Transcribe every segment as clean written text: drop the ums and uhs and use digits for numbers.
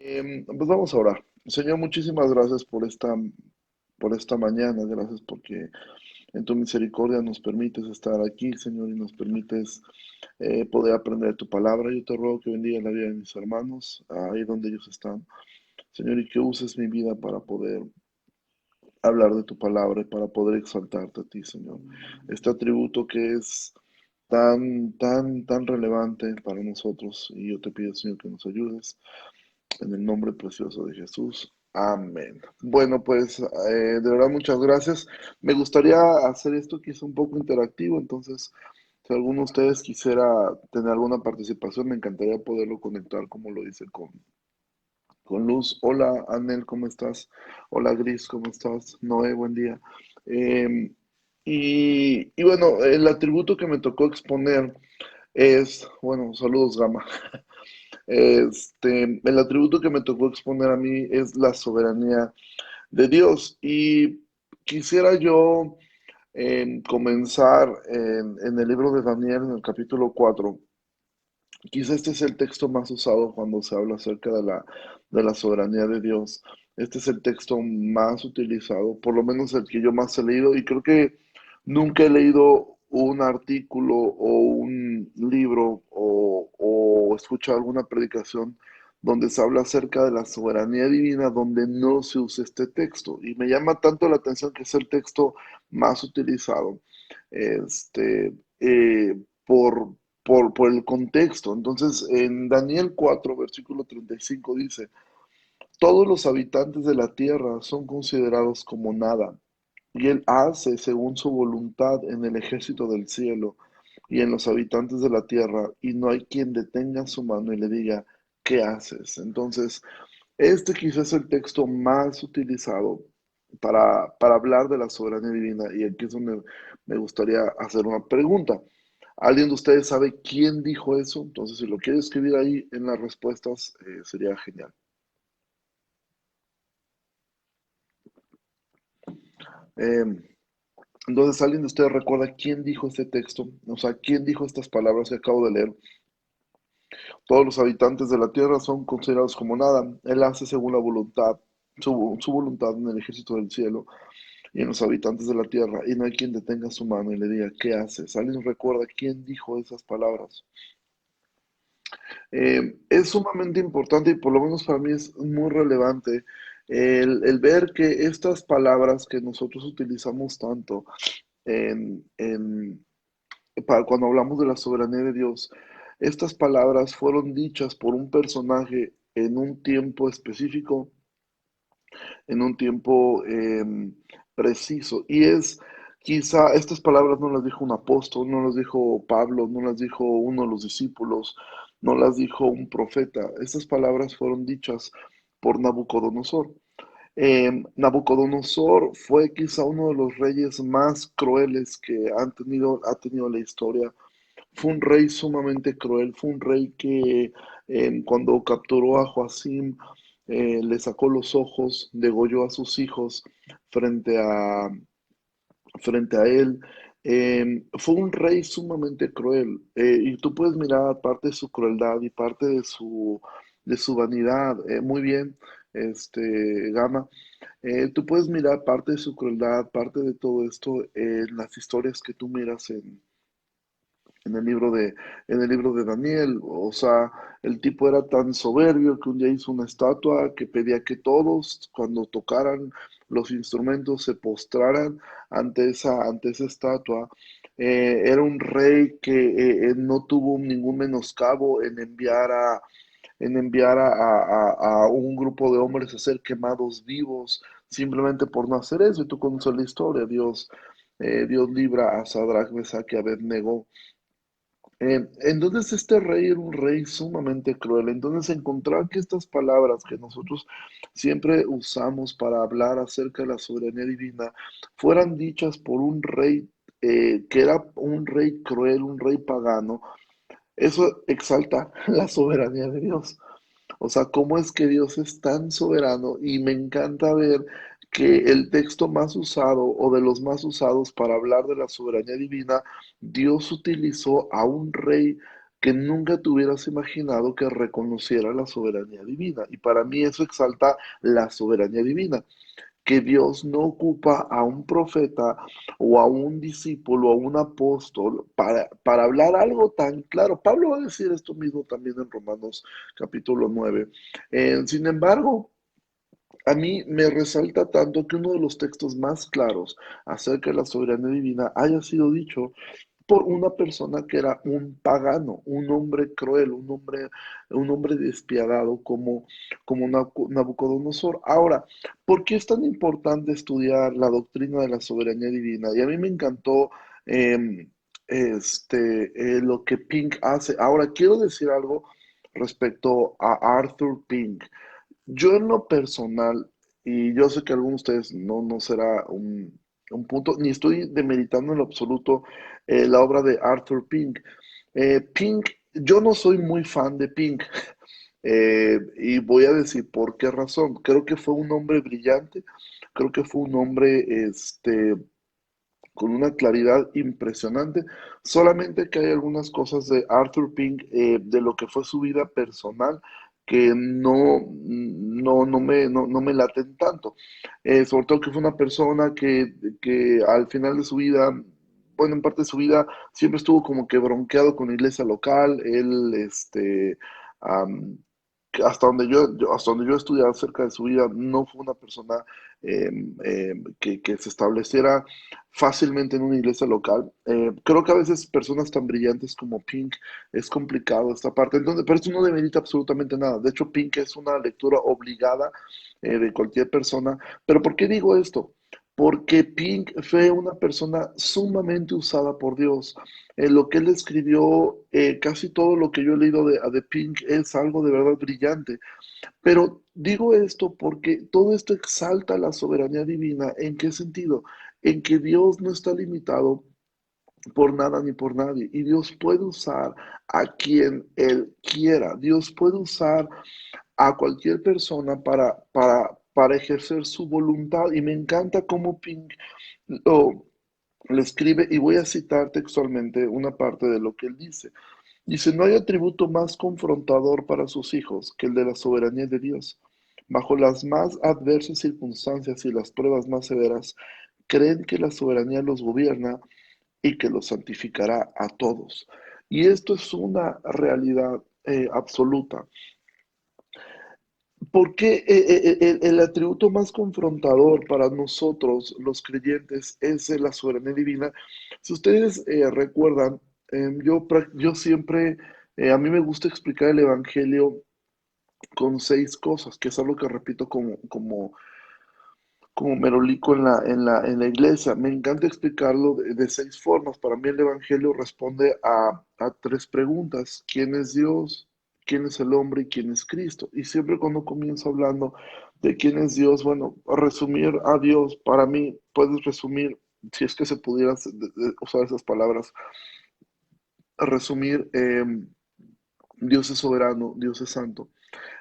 Pues vamos a orar. Señor, muchísimas gracias por esta mañana. Gracias porque en tu misericordia nos permites estar aquí, Señor, y nos permites poder aprender tu palabra. Yo te ruego que bendiga la vida de mis hermanos, ahí donde ellos están. Señor, y que uses mi vida para poder hablar de tu palabra y para poder exaltarte a ti, Señor. Este atributo que es tan relevante para nosotros. Y yo te pido, Señor, que nos ayudes. En el nombre precioso de Jesús. Amén. Bueno, pues de verdad muchas gracias. Me gustaría hacer esto que es un poco interactivo, entonces si alguno de ustedes quisiera tener alguna participación, me encantaría poderlo conectar como lo hice con Luz. Hola, Anel, ¿cómo estás? Hola, Gris, ¿cómo estás? Noé, buen día. Eh, y bueno, el atributo que me tocó exponer es, bueno, saludos, Gama. El atributo que me tocó exponer a mí es la soberanía de Dios. Y quisiera yo comenzar en el libro de Daniel, en el capítulo 4. Quizá este es el texto más usado cuando se habla acerca de la soberanía de Dios. Este es el texto más utilizado, por lo menos el que yo más he leído, y creo que nunca he leído un artículo o un libro o escuchado alguna predicación donde se habla acerca de la soberanía divina, donde no se usa este texto. Y me llama tanto la atención que es el texto más utilizado. Este, por, por el contexto. Entonces, en Daniel 4 versículo 35 dice, todos los habitantes de la tierra son considerados como nada, y él hace según su voluntad en el ejército del cielo y en los habitantes de la tierra, y no hay quien detenga su mano y le diga, ¿qué haces? Entonces, este quizás es el texto más utilizado para hablar de la soberanía divina, y aquí es donde me gustaría hacer una pregunta. ¿Alguien de ustedes sabe quién dijo eso? Entonces, si lo quiere escribir ahí en las respuestas, sería genial. Eh, entonces, ¿alguien de ustedes recuerda quién dijo este texto? O sea, ¿quién dijo estas palabras que acabo de leer? Todos los habitantes de la tierra son considerados como nada. Él hace según la voluntad, su voluntad en el ejército del cielo y en los habitantes de la tierra, y no hay quien detenga su mano y le diga, ¿qué haces? ¿Alguien recuerda quién dijo esas palabras? Es sumamente importante y por lo menos para mí es muy relevante el ver que estas palabras que nosotros utilizamos tanto en para cuando hablamos de la soberanía de Dios, estas palabras fueron dichas por un personaje en un tiempo específico, en un tiempo preciso. Y es, quizá estas palabras no las dijo un apóstol, no las dijo Pablo, no las dijo uno de los discípulos, no las dijo un profeta. Estas palabras fueron dichas por Nabucodonosor. Nabucodonosor fue quizá uno de los reyes más crueles que ha tenido la historia. Fue un rey sumamente cruel, fue un rey que cuando capturó a Joacim, le sacó los ojos, degolló a sus hijos frente a, frente a él. Fue un rey sumamente cruel, y tú puedes mirar parte de su crueldad y parte de su vanidad. Muy bien, Gama. Tú puedes mirar parte de su crueldad, parte de todo esto en las historias que tú miras en el libro en el libro de Daniel. O sea, el tipo era tan soberbio que un día hizo una estatua que pedía que todos, cuando tocaran los instrumentos, se postraran ante esa estatua. Era un rey que no tuvo ningún menoscabo en enviar a un grupo de hombres a ser quemados vivos simplemente por no hacer eso. Y tú conoces la historia. Dios libra a Sadrach, Mesach y Abednego. Entonces este rey era un rey sumamente cruel. Entonces encontrar que estas palabras que nosotros siempre usamos para hablar acerca de la soberanía divina fueran dichas por un rey que era un rey cruel, un rey pagano, eso exalta la soberanía de Dios. O sea, cómo es que Dios es tan soberano, y me encanta ver que el texto más usado o de los más usados para hablar de la soberanía divina, Dios utilizó a un rey que nunca te hubieras imaginado que reconociera la soberanía divina. Y para mí eso exalta la soberanía divina, que Dios no ocupa a un profeta o a un discípulo, a un apóstol, para hablar algo tan claro. Pablo va a decir esto mismo también en Romanos capítulo 9. Sin embargo, a mí me resalta tanto que uno de los textos más claros acerca de la soberanía divina haya sido dicho por una persona que era un pagano, un hombre cruel, un hombre despiadado como Nabucodonosor. Ahora, ¿por qué es tan importante estudiar la doctrina de la soberanía divina? Y a mí me encantó eh, lo que Pink hace. Ahora, quiero decir algo respecto a Arthur Pink. Yo en lo personal, y yo sé que algunos de ustedes no será un punto, ni estoy demeritando en lo absoluto la obra de Arthur Pink. Pink, yo no soy muy fan de Pink, y voy a decir por qué razón. Creo que fue un hombre brillante, creo que fue un hombre con una claridad impresionante, solamente que hay algunas cosas de Arthur Pink, de lo que fue su vida personal, que no me laten tanto. Sobre todo que fue una persona que al final de su vida, bueno, en parte de su vida, siempre estuvo como que bronqueado con la iglesia local. Él, am, que hasta donde yo he estudiado acerca de su vida, no fue una persona que se estableciera fácilmente en una iglesia local. Creo que a veces personas tan brillantes como Pink es complicado esta parte, entonces, pero esto no demerita absolutamente nada. De hecho, Pink es una lectura obligada de cualquier persona. Pero ¿por qué digo esto? Porque Pink fue una persona sumamente usada por Dios. Lo que él escribió, casi todo lo que yo he leído de Pink es algo de verdad brillante. Pero digo esto porque todo esto exalta la soberanía divina. ¿En qué sentido? En que Dios no está limitado por nada ni por nadie. Y Dios puede usar a quien Él quiera. Dios puede usar a cualquier persona para ejercer su voluntad. Y me encanta cómo Pink lo, lo escribe, y voy a citar textualmente una parte de lo que él dice. Dice, no hay atributo más confrontador para sus hijos que el de la soberanía de Dios. Bajo las más adversas circunstancias y las pruebas más severas, creen que la soberanía los gobierna y que los santificará a todos. Y esto es una realidad absoluta. ¿Por qué el atributo más confrontador para nosotros, los creyentes, es la soberanía divina? Si ustedes recuerdan, yo siempre, a mí me gusta explicar el Evangelio con 6 cosas, que es algo que repito como merolico en la iglesia. Me encanta explicarlo de 6 formas. Para mí el Evangelio responde a 3 preguntas. ¿Quién es Dios? ¿Quién es el hombre? ¿Y quién es Cristo? Y siempre cuando comienzo hablando de quién es Dios, bueno, resumir a Dios, para mí puedes resumir, si es que se pudiera usar esas palabras, resumir, Dios es soberano, Dios es santo.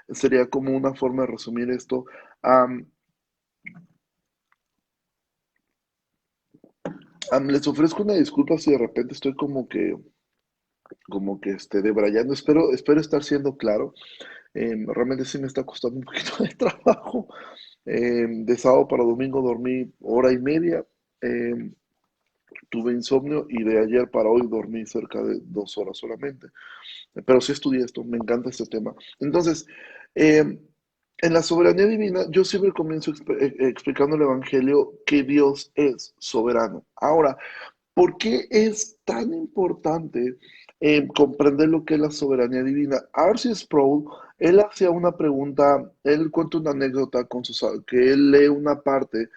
Sería como una forma de resumir esto. Am, Les ofrezco una disculpa si de repente estoy como que debrayando. Espero estar siendo claro. Realmente sí me está costando un poquito de trabajo. De sábado para domingo dormí hora y media. em, Tuve insomnio, y de ayer para hoy dormí cerca de 2 horas solamente. Pero sí estudié esto, me encanta este tema. Entonces, em, en la soberanía divina, yo siempre comienzo explicando el Evangelio que Dios es soberano. Ahora, ¿por qué es tan importante comprender lo que es la soberanía divina? R.C. Sproul, él hacía una pregunta, él cuenta una anécdota que él lee una parte,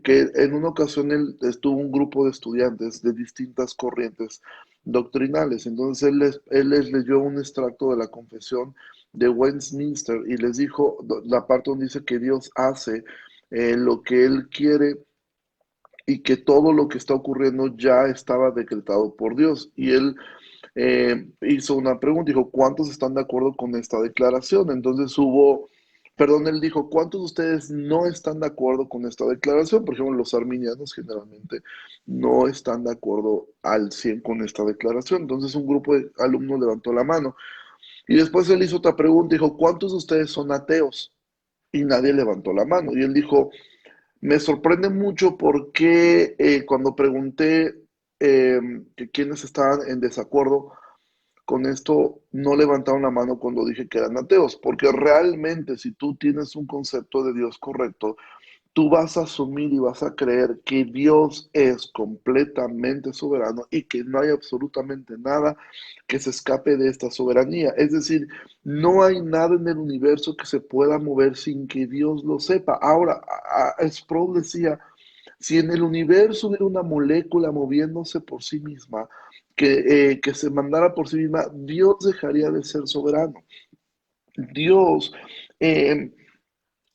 que en una ocasión él estuvo un grupo de estudiantes de distintas corrientes doctrinales. Entonces él les leyó un extracto de la Confesión de Westminster y les dijo la parte donde dice que Dios hace lo que Él quiere, y que todo lo que está ocurriendo ya estaba decretado por Dios. Y él hizo una pregunta, dijo, ¿cuántos están de acuerdo con esta declaración? Entonces hubo Perdón, él dijo, ¿cuántos de ustedes no están de acuerdo con esta declaración? Por ejemplo, los arminianos generalmente no están de acuerdo al 100 con esta declaración. Entonces un grupo de alumnos levantó la mano. Y después él hizo otra pregunta, dijo, ¿cuántos de ustedes son ateos? Y nadie levantó la mano. Y él dijo, me sorprende mucho porque cuando pregunté que quiénes estaban en desacuerdo con esto, no levantaron la mano cuando dije que eran ateos, porque realmente si tú tienes un concepto de Dios correcto, tú vas a asumir y vas a creer que Dios es completamente soberano y que no hay absolutamente nada que se escape de esta soberanía. Es decir, no hay nada en el universo que se pueda mover sin que Dios lo sepa. Ahora, Sproul decía, si en el universo hubiera una molécula moviéndose por sí misma, que se mandara por sí misma, Dios dejaría de ser soberano. Dios eh,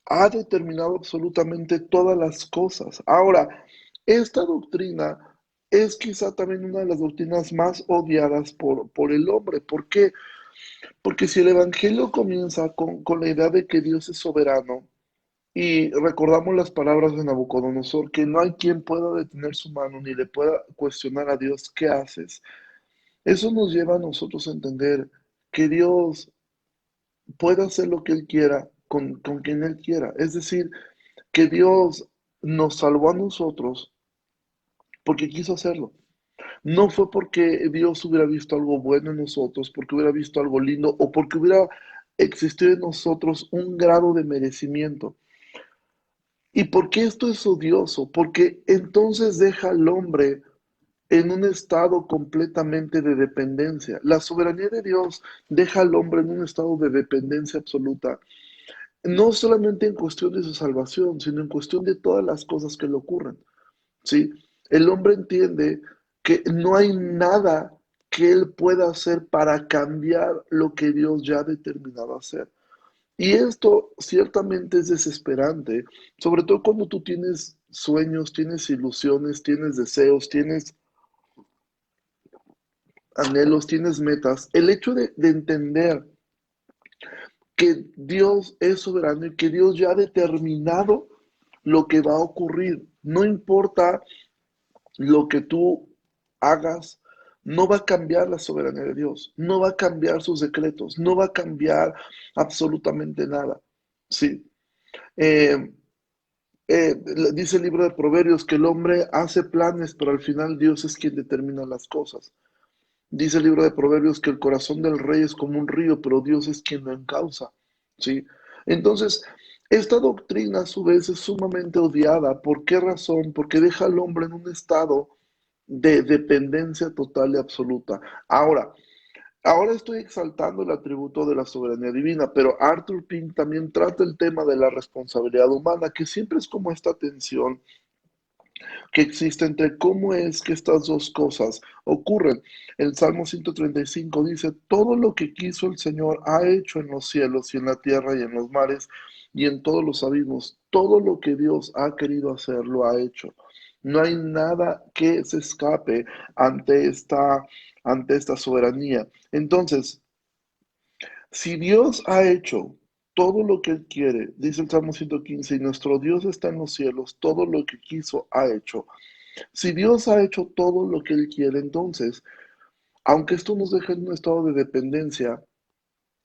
ha determinado absolutamente todas las cosas. Ahora, esta doctrina es quizá también una de las doctrinas más odiadas por el hombre. ¿Por qué? Porque si el Evangelio comienza con la idea de que Dios es soberano, y recordamos las palabras de Nabucodonosor, que no hay quien pueda detener su mano ni le pueda cuestionar a Dios qué haces. Eso nos lleva a nosotros a entender que Dios puede hacer lo que Él quiera con quien Él quiera. Es decir, que Dios nos salvó a nosotros porque quiso hacerlo. No fue porque Dios hubiera visto algo bueno en nosotros, porque hubiera visto algo lindo o porque hubiera existido en nosotros un grado de merecimiento. ¿Y por qué esto es odioso? Porque entonces deja al hombre en un estado completamente de dependencia. La soberanía de Dios deja al hombre en un estado de dependencia absoluta, no solamente en cuestión de su salvación, sino en cuestión de todas las cosas que le ocurren. ¿Sí? El hombre entiende que no hay nada que él pueda hacer para cambiar lo que Dios ya ha determinado hacer. Y esto ciertamente es desesperante, sobre todo cuando tú tienes sueños, tienes ilusiones, tienes deseos, tienes anhelos, tienes metas. El hecho de entender que Dios es soberano y que Dios ya ha determinado lo que va a ocurrir, no importa lo que tú hagas, no va a cambiar la soberanía de Dios, no va a cambiar sus decretos, no va a cambiar absolutamente nada. Sí. Eh, Dice el libro de Proverbios que el hombre hace planes, pero al final Dios es quien determina las cosas. Dice el libro de Proverbios que el corazón del rey es como un río, pero Dios es quien lo encausa. ¿Sí? Entonces, esta doctrina a su vez es sumamente odiada. ¿Por qué razón? Porque deja al hombre en un estado de dependencia total y absoluta. Ahora estoy exaltando el atributo de la soberanía divina, pero Arthur Pink también trata el tema de la responsabilidad humana, que siempre es como esta tensión que existe entre cómo es que estas dos cosas ocurren. El Salmo 135 dice, todo lo que quiso el Señor ha hecho en los cielos y en la tierra y en los mares y en todos los abismos. Todo lo que Dios ha querido hacer lo ha hecho. No hay nada que se escape ante esta soberanía. Entonces, si Dios ha hecho todo lo que Él quiere, dice el Salmo 115, y nuestro Dios está en los cielos, todo lo que quiso ha hecho. Si Dios ha hecho todo lo que Él quiere, entonces, aunque esto nos deja en un estado de dependencia,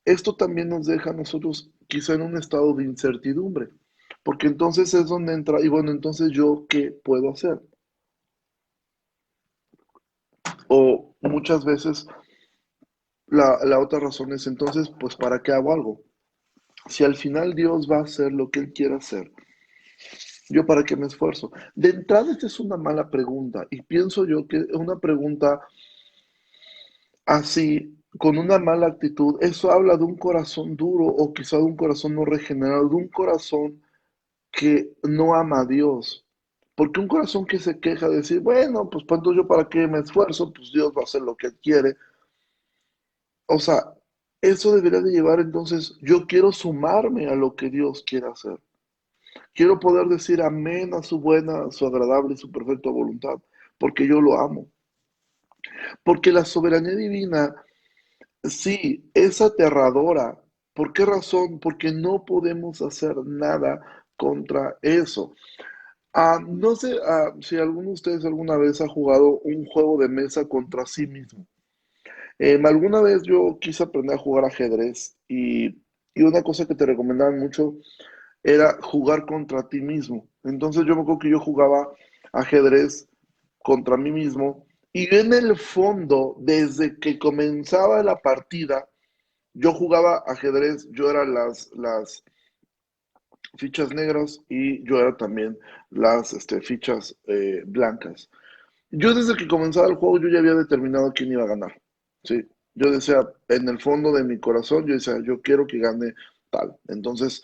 esto también nos deja a nosotros quizá en un estado de incertidumbre, porque entonces es donde entra, y bueno, entonces yo, ¿qué puedo hacer? O muchas veces la otra razón es entonces, pues, ¿para qué hago algo? Si al final Dios va a hacer lo que Él quiere hacer, ¿yo para qué me esfuerzo? De entrada, esta es una mala pregunta, y pienso yo que una pregunta así, con una mala actitud, eso habla de un corazón duro o quizá de un corazón no regenerado, de un corazón que no ama a Dios. Porque un corazón que se queja de decir, bueno, pues entonces yo para qué me esfuerzo, pues Dios va a hacer lo que Él quiere. O sea, eso debería de llevar entonces, yo quiero sumarme a lo que Dios quiere hacer. Quiero poder decir amén a su buena, su agradable y su perfecta voluntad, porque yo lo amo. Porque la soberanía divina, sí, es aterradora, ¿Por qué razón? Porque no podemos hacer nada contra eso. No sé si alguno de ustedes alguna vez ha jugado un juego de mesa contra sí mismo. Alguna vez yo quise aprender a jugar ajedrez y una cosa que te recomendaban mucho era jugar contra ti mismo. Entonces yo me acuerdo que yo jugaba ajedrez contra mí mismo y en el fondo, desde que comenzaba la partida, yo jugaba ajedrez, yo era las fichas negras y yo era también las fichas blancas. Yo desde que comenzaba el juego yo ya había determinado quién iba a ganar. Sí, yo decía, en el fondo de mi corazón, yo decía, yo quiero que gane tal. Entonces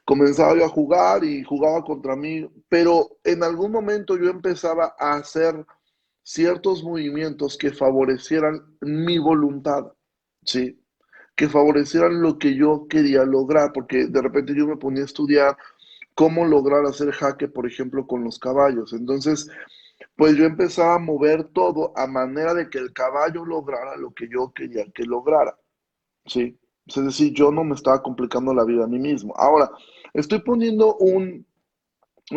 comenzaba yo a jugar y jugaba contra mí, pero en algún momento yo empezaba a hacer ciertos movimientos que favorecieran mi voluntad, ¿sí? Que favorecieran lo que yo quería lograr, porque de repente yo me ponía a estudiar cómo lograr hacer jaque, por ejemplo, con los caballos. Entonces, pues yo empezaba a mover todo a manera de que el caballo lograra lo que yo quería que lograra, ¿sí? Es decir, yo no me estaba complicando la vida a mí mismo. Ahora, estoy poniendo un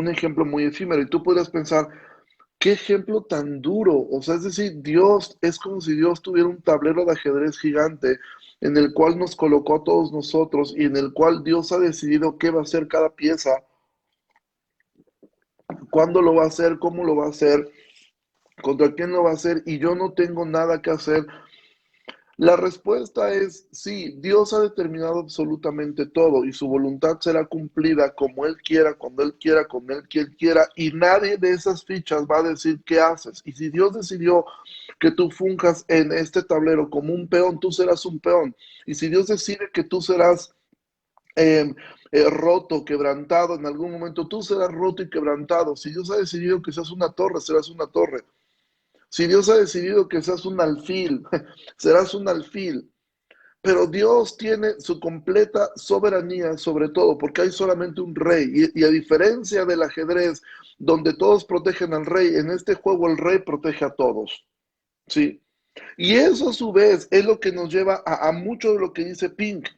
ejemplo muy efímero y tú podrías pensar, qué ejemplo tan duro. O sea, es decir, Dios es como si Dios tuviera un tablero de ajedrez gigante en el cual nos colocó a todos nosotros y en el cual Dios ha decidido qué va a hacer cada pieza, cuándo lo va a hacer, cómo lo va a hacer, contra quién lo va a hacer y yo no tengo nada que hacer. La respuesta es sí, Dios ha determinado absolutamente todo y su voluntad será cumplida como Él quiera, cuando Él quiera, con Él que Él quiera y nadie de esas fichas va a decir qué haces. Y si Dios decidió que tú funjas en este tablero como un peón, tú serás un peón. Y si Dios decide que tú serás eh, roto, quebrantado, en algún momento tú serás roto y quebrantado. Si Dios ha decidido que seas una torre, serás una torre. Si Dios ha decidido que seas un alfil, serás un alfil. Pero Dios tiene su completa soberanía sobre todo, porque hay solamente un rey. Y a diferencia del ajedrez, donde todos protegen al rey, en este juego el rey protege a todos. ¿Sí? Y eso a su vez es lo que nos lleva a mucho de lo que dice Pink.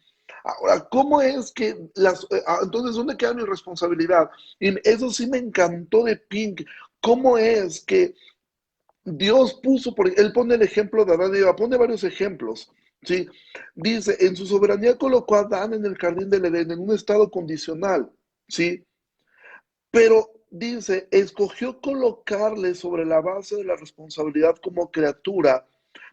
Ahora, ¿cómo es que entonces, ¿dónde queda mi responsabilidad? Y eso sí me encantó de Pink. ¿Cómo es que Dios puso, él pone el ejemplo de Adán y Eva, pone varios ejemplos, ¿sí? Dice, en su soberanía colocó a Adán en el jardín del Edén, en un estado condicional, ¿sí? Pero dice, escogió colocarle sobre la base de la responsabilidad como criatura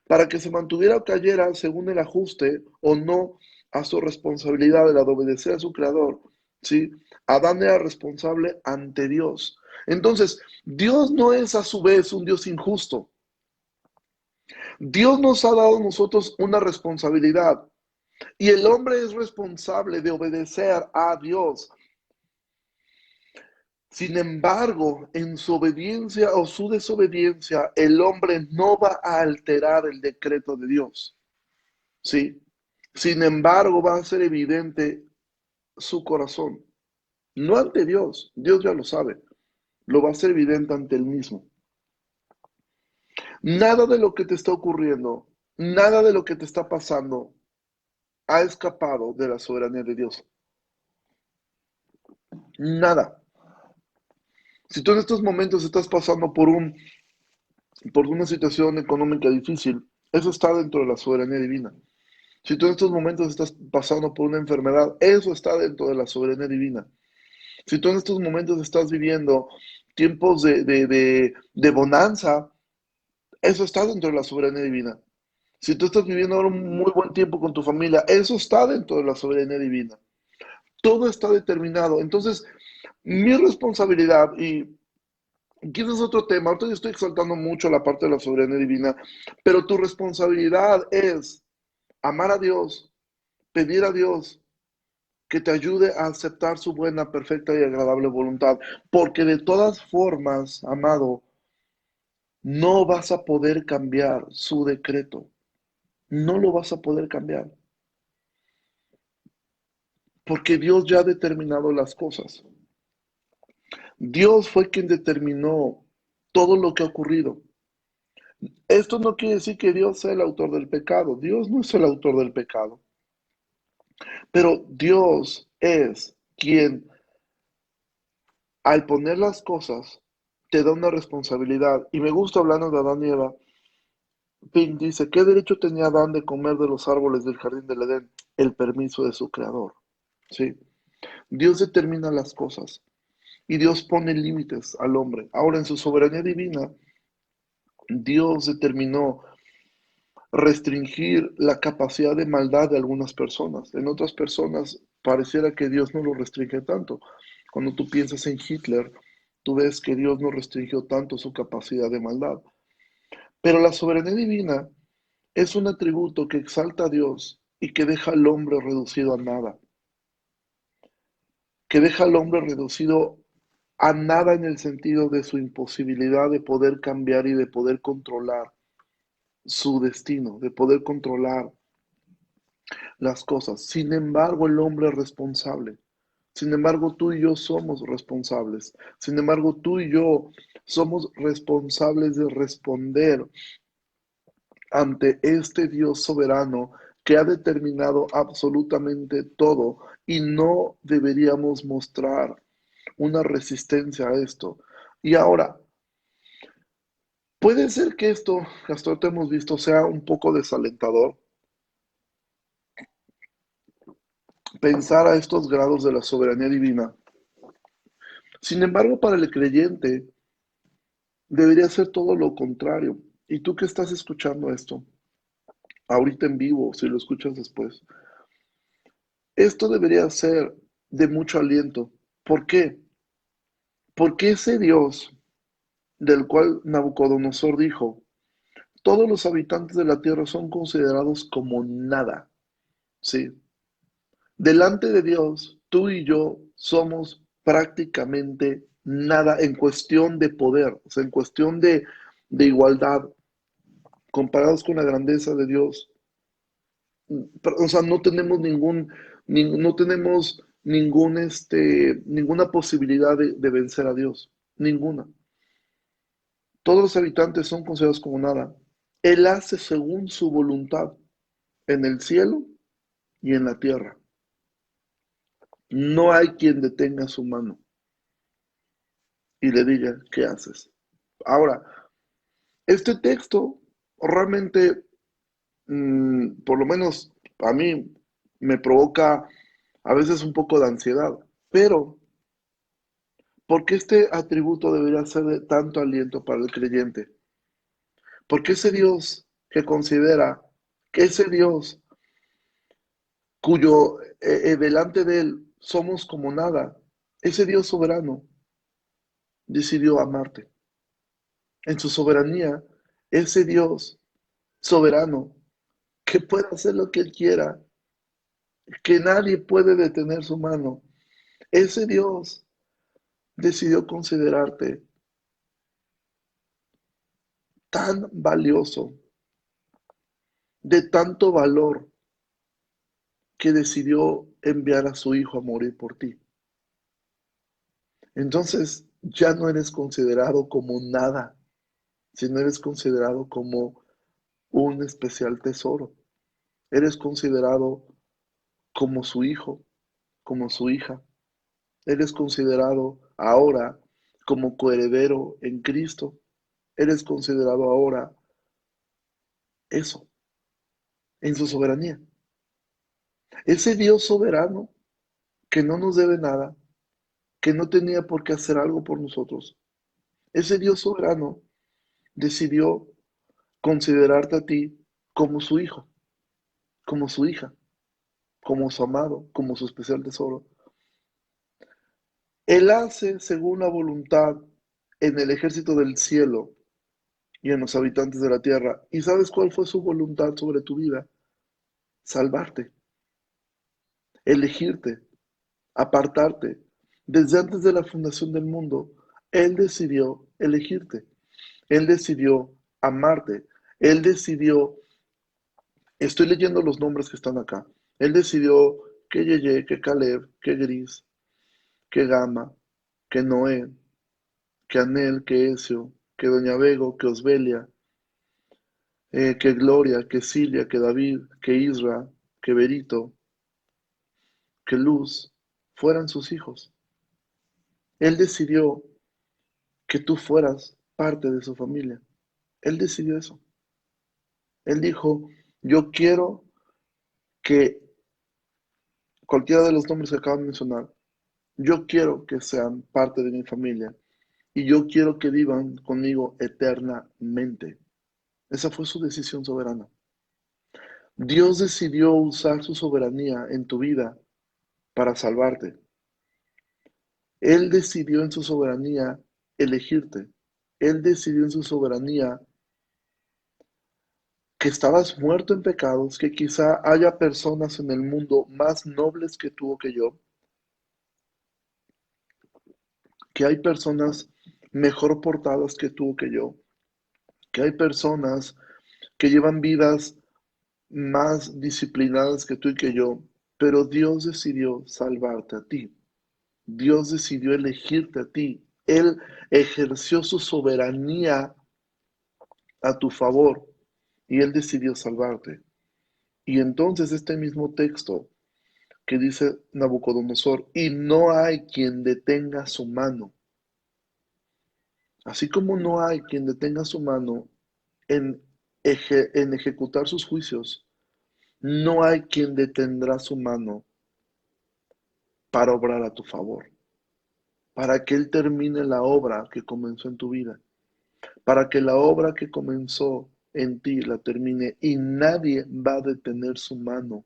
para que se mantuviera o cayera según el ajuste o no a su responsabilidad de la de obedecer a su creador, ¿sí? Adán era responsable ante Dios. Entonces, Dios no es a su vez un Dios injusto. Dios nos ha dado a nosotros una responsabilidad y el hombre es responsable de obedecer a Dios. Sin embargo, en su obediencia o su desobediencia, el hombre no va a alterar el decreto de Dios. ¿Sí? Sin embargo, va a ser evidente su corazón. No ante Dios, Dios ya lo sabe, lo va a ser evidente ante él mismo. Nada de lo que te está ocurriendo, nada de lo que te está pasando ha escapado de la soberanía de Dios. Nada. Si tú en estos momentos estás pasando por una situación económica difícil, eso está dentro de la soberanía divina. Si tú en estos momentos estás pasando por una enfermedad, eso está dentro de la soberanía divina. Si tú en estos momentos estás viviendo tiempos de bonanza, eso está dentro de la soberanía divina. Si tú estás viviendo ahora un muy buen tiempo con tu familia, eso está dentro de la soberanía divina. Todo está determinado. Entonces, mi responsabilidad, y quizás es otro tema, ahorita yo estoy exaltando mucho la parte de la soberanía divina, pero tu responsabilidad es amar a Dios, pedir a Dios que te ayude a aceptar su buena, perfecta y agradable voluntad, porque de todas formas, amado, no vas a poder cambiar su decreto, no lo vas a poder cambiar, porque Dios ya ha determinado las cosas. Dios fue quien determinó todo lo que ha ocurrido. Esto no quiere decir que Dios sea el autor del pecado. Dios no es el autor del pecado. Pero Dios es quien, al poner las cosas, te da una responsabilidad. Y me gusta hablando de Adán y Eva. Pink dice, ¿qué derecho tenía Adán de comer de los árboles del jardín del Edén? El permiso de su creador. ¿Sí? Dios determina las cosas y Dios pone límites al hombre. Ahora, en su soberanía divina, Dios determinó restringir la capacidad de maldad de algunas personas. En otras personas pareciera que Dios no lo restringe tanto. Cuando tú piensas en Hitler, tú ves que Dios no restringió tanto su capacidad de maldad. Pero la soberanía divina es un atributo que exalta a Dios y que deja al hombre reducido a nada, que deja al hombre reducido a nada en el sentido de su imposibilidad de poder cambiar y de poder controlar su destino, de poder controlar las cosas. Sin embargo, el hombre es responsable. Sin embargo, tú y yo somos responsables. Sin embargo, tú y yo somos responsables de responder ante este Dios soberano que ha determinado absolutamente todo y no deberíamos mostrar una resistencia a esto. Y ahora, puede ser que esto, hasta ahorita hemos visto, sea un poco desalentador pensar a estos grados de la soberanía divina. Sin embargo, para el creyente debería ser todo lo contrario. Y tú que estás escuchando esto, ahorita en vivo, si lo escuchas después, esto debería ser de mucho aliento. ¿Por qué? Porque ese Dios del cual Nabucodonosor dijo, todos los habitantes de la tierra son considerados como nada, ¿sí? Delante de Dios, tú y yo somos prácticamente nada en cuestión de poder, o sea, en cuestión de igualdad, comparados con la grandeza de Dios. O sea, no tenemos no tenemos ninguna posibilidad de vencer a Dios, ninguna. Todos los habitantes son considerados como nada. Él hace según su voluntad en el cielo y en la tierra. No hay quien detenga su mano y le diga, ¿qué haces? Ahora, este texto realmente, por lo menos a mí, me provoca a veces un poco de ansiedad, pero ¿por qué este atributo debería ser de tanto aliento para el creyente? Porque ese Dios que considera que ese Dios cuyo delante de él somos como nada, ese Dios soberano decidió amarte. En su soberanía, ese Dios soberano que puede hacer lo que él quiera, que nadie puede detener su mano, ese Dios decidió considerarte tan valioso, de tanto valor, que decidió enviar a su hijo a morir por ti. Entonces ya no eres considerado como nada, sino eres considerado como un especial tesoro. Eres considerado como su hijo, como su hija. Eres considerado ahora como coheredero en Cristo. Eres considerado ahora eso, en su soberanía. Ese Dios soberano que no nos debe nada, que no tenía por qué hacer algo por nosotros. Ese Dios soberano decidió considerarte a ti como su hijo, como su hija, como su amado, como su especial tesoro. Él hace según la voluntad en el ejército del cielo y en los habitantes de la tierra. ¿Y sabes cuál fue su voluntad sobre tu vida? Salvarte, elegirte, apartarte. Desde antes de la fundación del mundo, Él decidió elegirte. Él decidió amarte. Él decidió, estoy leyendo los nombres que están acá. Él decidió que Yeye, que Caleb, que Gris, que Gama, que Noé, que Anel, que Ezio, que Doña Bego, que Osbelia, que Gloria, que Silvia, que David, que Isra, que Berito, que Luz fueran sus hijos. Él decidió que tú fueras parte de su familia. Él decidió eso. Él dijo, yo quiero que cualquiera de los nombres que acabo de mencionar, yo quiero que sean parte de mi familia y yo quiero que vivan conmigo eternamente. Esa fue su decisión soberana. Dios decidió usar su soberanía en tu vida para salvarte. Él decidió en su soberanía elegirte. Él decidió en su soberanía que estabas muerto en pecados, que quizá haya personas en el mundo más nobles que tú o que yo, que hay personas mejor portadas que tú o que yo, que hay personas que llevan vidas más disciplinadas que tú y que yo, pero Dios decidió salvarte a ti. Dios decidió elegirte a ti. Él ejerció su soberanía a tu favor y Él decidió salvarte. Y entonces este mismo texto que dice Nabucodonosor, y no hay quien detenga su mano. Así como no hay quien detenga su mano en, en ejecutar sus juicios, no hay quien detendrá su mano para obrar a tu favor, para que Él termine la obra que comenzó en tu vida, para que la obra que comenzó en ti la termine y nadie va a detener su mano,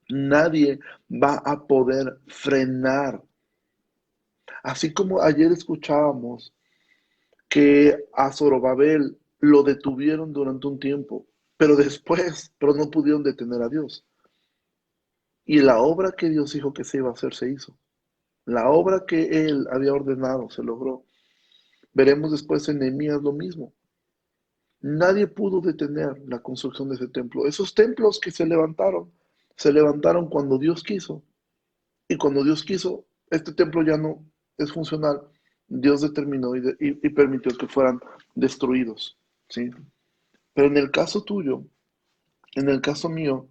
nadie va a poder frenar. Así como ayer escuchábamos que a Zorobabel lo detuvieron durante un tiempo, pero no pudieron detener a Dios. Y la obra que Dios dijo que se iba a hacer, se hizo. La obra que Él había ordenado, se logró. Veremos después en Nehemías lo mismo. Nadie pudo detener la construcción de ese templo. Esos templos que se levantaron cuando Dios quiso. Y cuando Dios quiso, este templo ya no es funcional. Dios determinó y permitió que fueran destruidos, ¿sí? Pero en el caso tuyo, en el caso mío,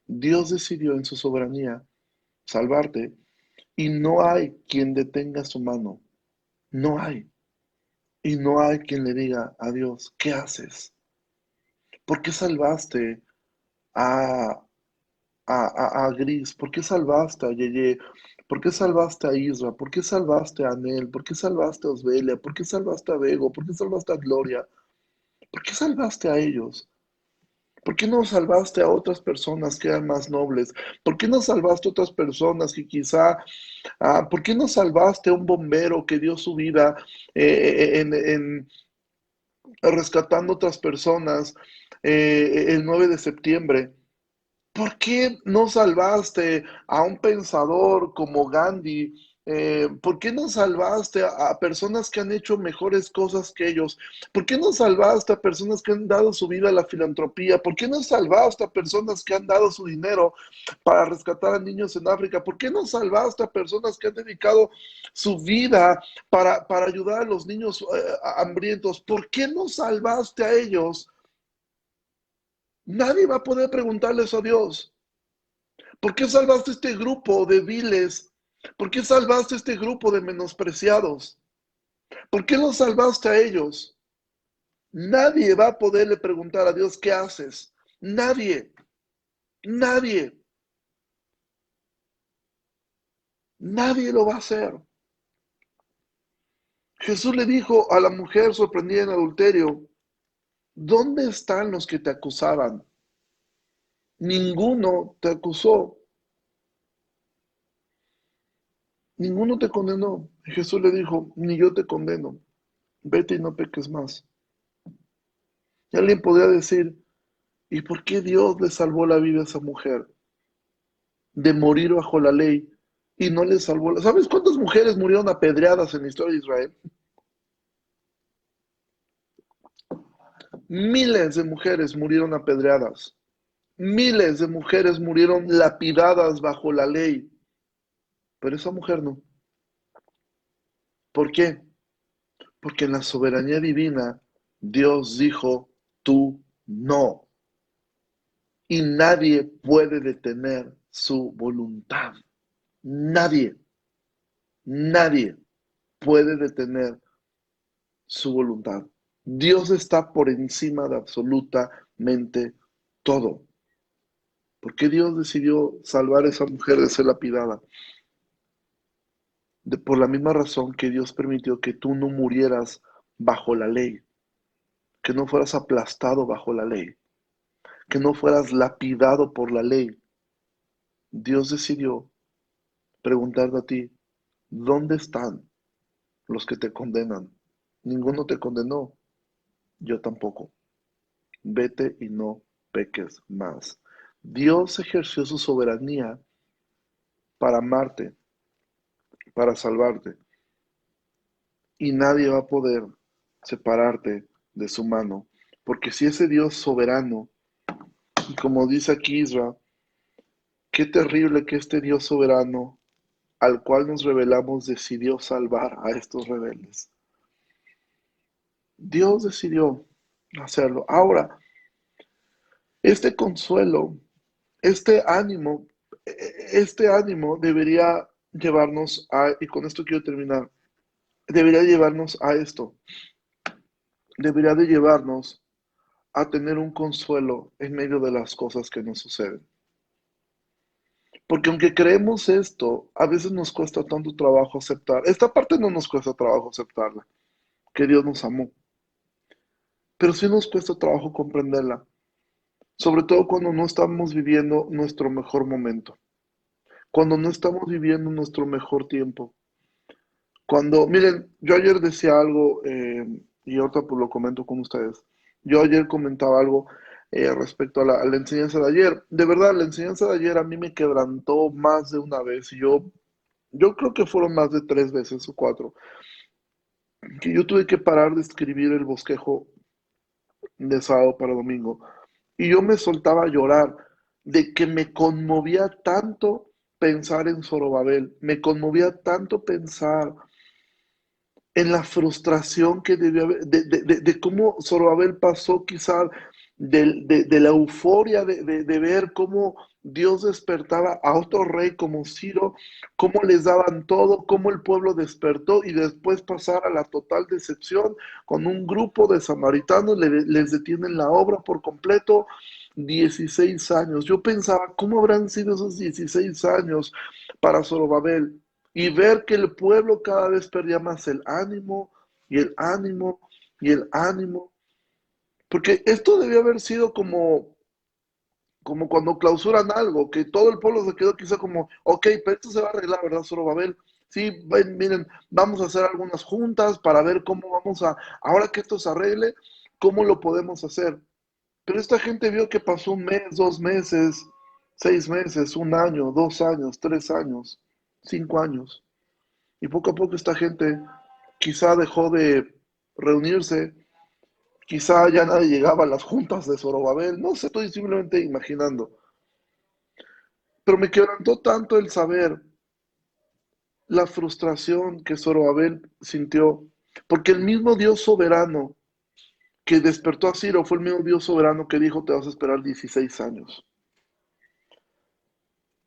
Dios decidió en su soberanía salvarte y no hay quien detenga su mano. No hay. Y no hay quien le diga a Dios, ¿qué haces? ¿Por qué salvaste a, a Gris? ¿Por qué salvaste a Yeye? ¿Por qué salvaste a Isra? ¿Por qué salvaste a Anel? ¿Por qué salvaste a Osbelia? ¿Por qué salvaste a Bego? ¿Por qué salvaste a Gloria? ¿Por qué salvaste a ellos? ¿Por qué no salvaste a otras personas que eran más nobles? ¿Por qué no salvaste a otras personas que quizá, por qué no salvaste a un bombero que dio su vida rescatando a otras personas el 9 de septiembre? ¿Por qué no salvaste a un pensador como Gandhi? ¿Por qué no salvaste a personas que han hecho mejores cosas que ellos? ¿Por qué no salvaste a personas que han dado su vida a la filantropía? ¿Por qué no salvaste a personas que han dado su dinero para rescatar a niños en África? ¿Por qué no salvaste a personas que han dedicado su vida para ayudar a los niños hambrientos? ¿Por qué no salvaste a ellos? Nadie va a poder preguntarle eso a Dios. ¿Por qué salvaste este grupo de viles? ¿Por qué salvaste este grupo de menospreciados? ¿Por qué los salvaste a ellos? Nadie va a poderle preguntar a Dios qué haces. Nadie, nadie, nadie lo va a hacer. Jesús le dijo a la mujer sorprendida en adulterio, ¿dónde están los que te acusaban? Ninguno te acusó, ninguno te condenó. Jesús le dijo, ni yo te condeno, vete y no peques más. Y alguien podría decir, ¿y por qué Dios le salvó la vida a esa mujer de morir bajo la ley y no le salvó ¿Sabes cuántas mujeres murieron apedreadas en la historia de Israel? Miles de mujeres murieron apedreadas. Miles de mujeres murieron lapidadas bajo la ley. Pero esa mujer no. ¿Por qué? Porque en la soberanía divina Dios dijo, tú no. Y nadie puede detener su voluntad. Nadie, nadie puede detener su voluntad. Dios está por encima de absolutamente todo. ¿Por qué Dios decidió salvar a esa mujer de ser lapidada? Por la misma razón que Dios permitió que tú no murieras bajo la ley, que no fueras aplastado bajo la ley, que no fueras lapidado por la ley. Dios decidió preguntarte a ti, ¿dónde están los que te condenan? Ninguno te condenó, yo tampoco. Vete y no peques más. Dios ejerció su soberanía para amarte, para salvarte, y nadie va a poder separarte de su mano, porque si ese Dios soberano, y como dice aquí Israel, qué terrible que este Dios soberano al cual nos revelamos decidió salvar a estos rebeldes. Dios decidió hacerlo. Ahora, este consuelo, este ánimo, este ánimo debería llevarnos a, y con esto quiero terminar, debería llevarnos a esto, debería de llevarnos a tener un consuelo en medio de las cosas que nos suceden. Porque aunque creemos esto, a veces nos cuesta tanto trabajo aceptar. Esta parte no nos cuesta trabajo aceptarla, que Dios nos amó, pero sí nos cuesta trabajo comprenderla, sobre todo cuando no estamos viviendo nuestro mejor momento, cuando no estamos viviendo nuestro mejor tiempo. Cuando, miren, yo ayer decía algo, y ahorita pues lo comento con ustedes. Yo ayer comentaba algo respecto a la enseñanza de ayer. De verdad, la enseñanza de ayer a mí me quebrantó más de una vez. Y yo creo que fueron más de 3 veces o 4, que yo tuve que parar de escribir el bosquejo de sábado para domingo. Y yo me soltaba a llorar de que me conmovía tanto pensar en Zorobabel, me conmovía tanto pensar en la frustración que debió haber, de cómo Zorobabel pasó quizá de la euforia de ver cómo Dios despertaba a otro rey como Ciro, cómo les daban todo, cómo el pueblo despertó y después pasar a la total decepción con un grupo de samaritanos, les detienen la obra por completo. 16 años. Yo pensaba, ¿cómo habrán sido esos 16 años para Zorobabel? Y ver que el pueblo cada vez perdía más el ánimo y el ánimo y el ánimo. Porque esto debió haber sido como cuando clausuran algo, que todo el pueblo se quedó quizá como, ok, pero esto se va a arreglar, ¿verdad, Zorobabel? Sí, ven, miren, vamos a hacer algunas juntas para ver cómo vamos ahora que esto se arregle, cómo lo podemos hacer. Pero esta gente vio que pasó un mes, 2 meses, 6 meses, un año, 2 años, 3 años, 5 años. Y poco a poco esta gente quizá dejó de reunirse, quizá ya nadie llegaba a las juntas de Zorobabel, no sé, estoy simplemente imaginando. Pero me quebrantó tanto el saber la frustración que Zorobabel sintió, porque el mismo Dios soberano que despertó a Ciro fue el mismo Dios soberano que dijo te vas a esperar 16 años.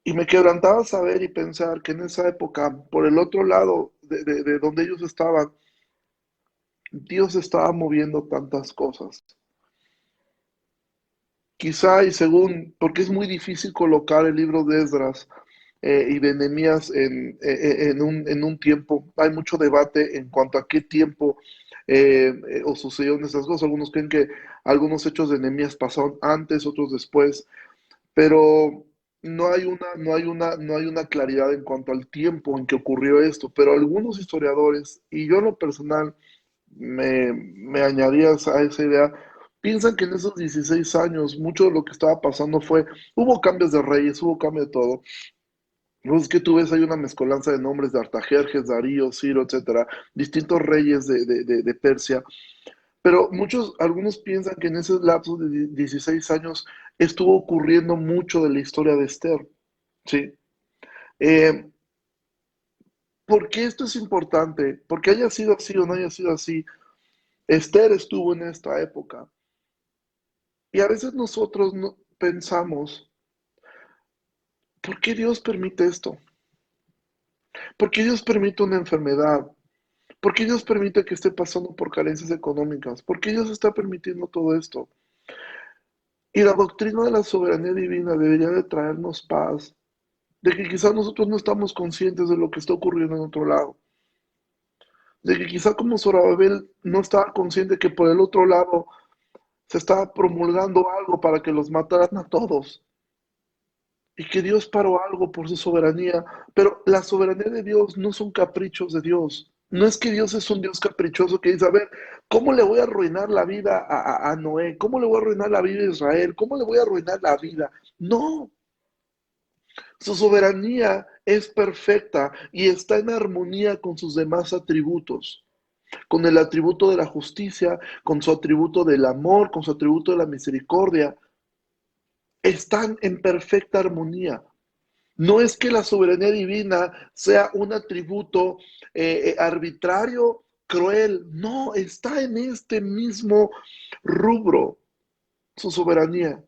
Y me quebrantaba saber y pensar que en esa época, por el otro lado de donde ellos estaban, Dios estaba moviendo tantas cosas. Quizá y según, porque es muy difícil colocar el libro de Esdras y de Nehemías en un tiempo. Hay mucho debate en cuanto a qué tiempo o sucedieron esas cosas. Algunos creen que algunos hechos de Nehemías pasaron antes, otros después, pero no hay una claridad en cuanto al tiempo en que ocurrió esto. Pero algunos historiadores, y yo en lo personal me añadías a esa idea, piensan que en esos 16 años mucho de lo que estaba pasando hubo cambios de reyes, hubo cambio de todo. Pues es que tú ves, hay una mezcolanza de nombres de Artajerjes, Darío, Ciro, etcétera, distintos reyes de Persia, pero algunos piensan que en ese lapso de 16 años estuvo ocurriendo mucho de la historia de Esther, ¿sí? Eh, ¿Por qué esto es importante? Porque haya sido así o no haya sido así, Esther estuvo en esta época. Y a veces nosotros no pensamos ¿Por qué Dios permite esto? ¿Por qué Dios permite una enfermedad? ¿Por qué Dios permite que esté pasando por carencias económicas? ¿Por qué Dios está permitiendo todo esto? Y la doctrina de la soberanía divina debería de traernos paz, de que quizás nosotros no estamos conscientes de lo que está ocurriendo en otro lado, de que quizá como Zorobabel no estaba consciente que por el otro lado se estaba promulgando algo para que los mataran a todos y que Dios paró algo por su soberanía, pero la soberanía de Dios no son caprichos de Dios. No es que Dios es un Dios caprichoso que dice, a ver, ¿cómo le voy a arruinar la vida a Noé? ¿Cómo le voy a arruinar la vida a Israel? ¿Cómo le voy a arruinar la vida? No, su soberanía es perfecta y está en armonía con sus demás atributos, con el atributo de la justicia, con su atributo del amor, con su atributo de la misericordia. Están en perfecta armonía. No es que la soberanía divina sea un atributo arbitrario, cruel. No, está en este mismo rubro su soberanía.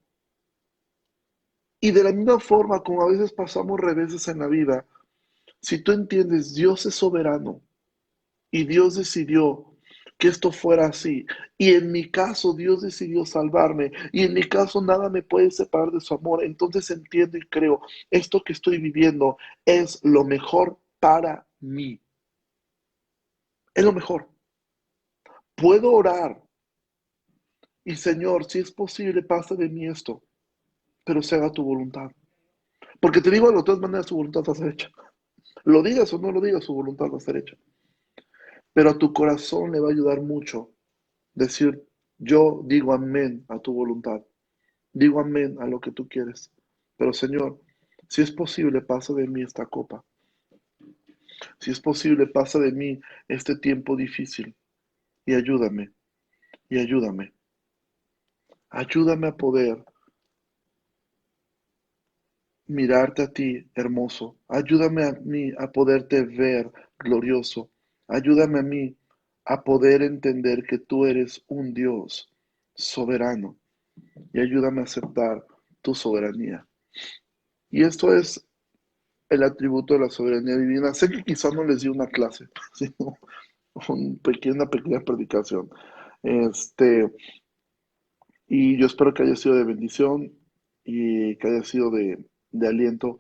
Y de la misma forma como a veces pasamos reveses en la vida, si tú entiendes, Dios es soberano y Dios decidió que esto fuera así. Y en mi caso, Dios decidió salvarme. Y en mi caso, nada me puede separar de su amor. Entonces entiendo y creo, esto que estoy viviendo es lo mejor para mí. Es lo mejor. Puedo orar. Y Señor, si es posible, pasa de mí esto. Pero se haga tu voluntad. Porque te digo, de todas maneras, su voluntad va a ser hecha. Lo digas o no lo digas, su voluntad va a ser hecha. Pero a tu corazón le va a ayudar mucho decir, yo digo amén a tu voluntad. Digo amén a lo que tú quieres. Pero Señor, si es posible, pasa de mí esta copa. Si es posible, pasa de mí este tiempo difícil. Y ayúdame, y ayúdame. Ayúdame a poder mirarte a ti, hermoso. Ayúdame a mí a poderte ver, glorioso. Ayúdame a mí a poder entender que tú eres un Dios soberano. Y ayúdame a aceptar tu soberanía. Y esto es el atributo de la soberanía divina. Sé que quizás no les di una clase, sino una pequeña predicación. Este, y yo espero que haya sido de bendición y que haya sido de aliento.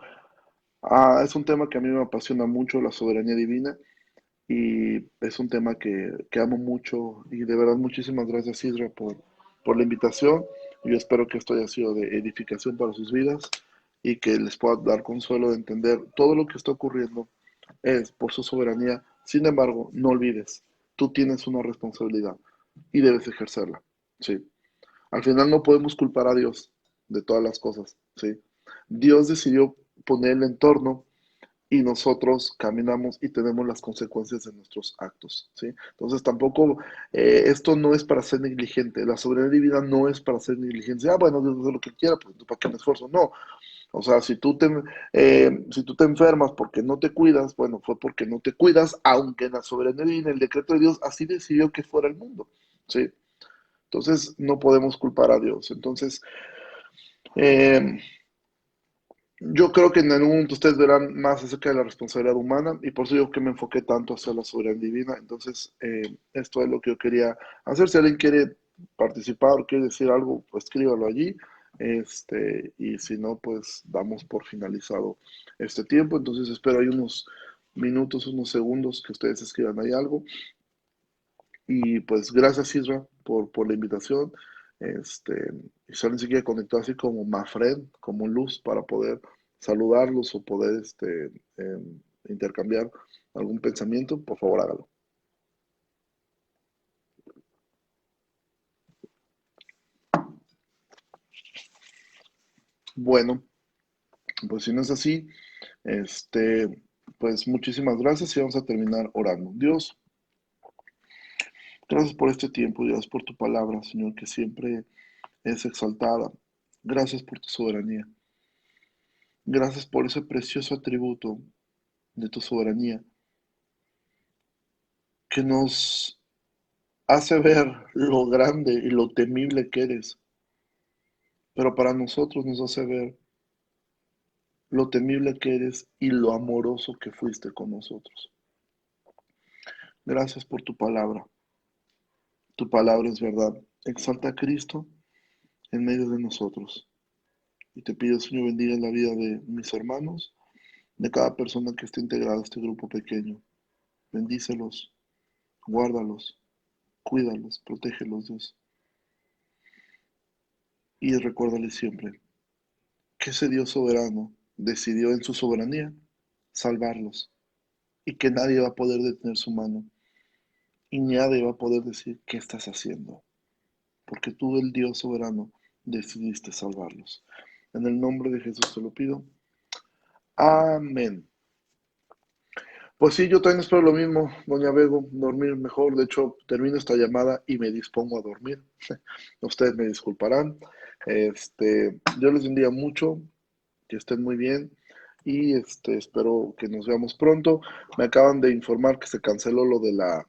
Es un tema que a mí me apasiona mucho, la soberanía divina, y es un tema que amo mucho. Y de verdad, muchísimas gracias, Isra, por la invitación. Yo espero que esto haya sido de edificación para sus vidas y que les pueda dar consuelo de entender todo lo que está ocurriendo es por su soberanía. Sin embargo, no olvides, tú tienes una responsabilidad y debes ejercerla. Sí. Al final no podemos culpar a Dios de todas las cosas. Sí. Dios decidió poner el entorno y nosotros caminamos y tenemos las consecuencias de nuestros actos, ¿sí? Entonces tampoco, esto no es para ser negligente, la soberanía divina no es para ser negligente. Bueno, Dios hace lo que quiera, pues ¿para qué me esfuerzo? No, o sea, si tú te enfermas porque no te cuidas, bueno, fue porque no te cuidas, aunque en la soberanía divina, el decreto de Dios así decidió que fuera el mundo, ¿sí? Entonces no podemos culpar a Dios. Entonces, eh, yo creo que en algún momento ustedes verán más acerca de la responsabilidad humana y por eso yo que me enfoqué tanto hacia la soberanía divina. Entonces, esto es lo que yo quería hacer. Si alguien quiere participar o quiere decir algo, pues escríbalo allí. Y si no, pues damos por finalizado este tiempo. Entonces, espero hay unos minutos, unos segundos que ustedes escriban ahí algo. Y pues gracias, Isra, por la invitación. Y si alguien se quiere conectar así como Mafred, como Luz, para poder saludarlos o poder intercambiar algún pensamiento, por favor hágalo. Bueno, pues si no es así, este, pues muchísimas gracias y vamos a terminar orando. Dios, gracias por este tiempo, Dios, por tu palabra, Señor, que siempre es exaltada. Gracias por tu soberanía. Gracias por ese precioso atributo de tu soberanía que nos hace ver lo grande y lo temible que eres, pero para nosotros nos hace ver lo temible que eres y lo amoroso que fuiste con nosotros. Gracias por tu palabra. Tu palabra es verdad. Exalta a Cristo en medio de nosotros. Y te pido, Señor, bendiga la vida de mis hermanos, de cada persona que esté integrada a este grupo pequeño. Bendícelos, guárdalos, cuídalos, protégelos, Dios. Y recuérdales siempre que ese Dios soberano decidió en su soberanía salvarlos y que nadie va a poder detener su mano y nadie va a poder decir qué estás haciendo, porque tú, el Dios soberano, decidiste salvarlos. En el nombre de Jesús te lo pido. Amén. Pues sí, yo también espero lo mismo, doña Bego, dormir mejor. De hecho, termino esta llamada y me dispongo a dormir. Ustedes me disculparán. Yo les bendiga mucho, que estén muy bien y espero que nos veamos pronto. Me acaban de informar que se canceló lo de la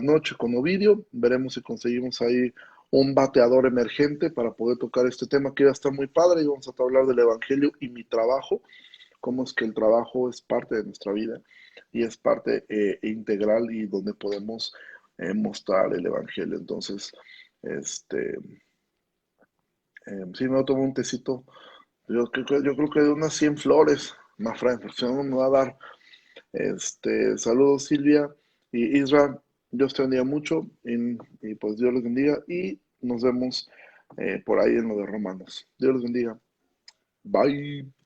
noche con Ovidio. Veremos si conseguimos ahí un bateador emergente para poder tocar este tema que va a estar muy padre y vamos a hablar del Evangelio y mi trabajo, cómo es que el trabajo es parte de nuestra vida y es parte integral y donde podemos mostrar el Evangelio. Entonces, este, sí me voy a tomar un tecito. Yo creo que de unas 100 flores, más frank, si no me va a dar. Saludos Silvia y Isra, Dios te bendiga mucho y pues Dios les bendiga y nos vemos por ahí en lo de Romanos. Dios les bendiga. Bye.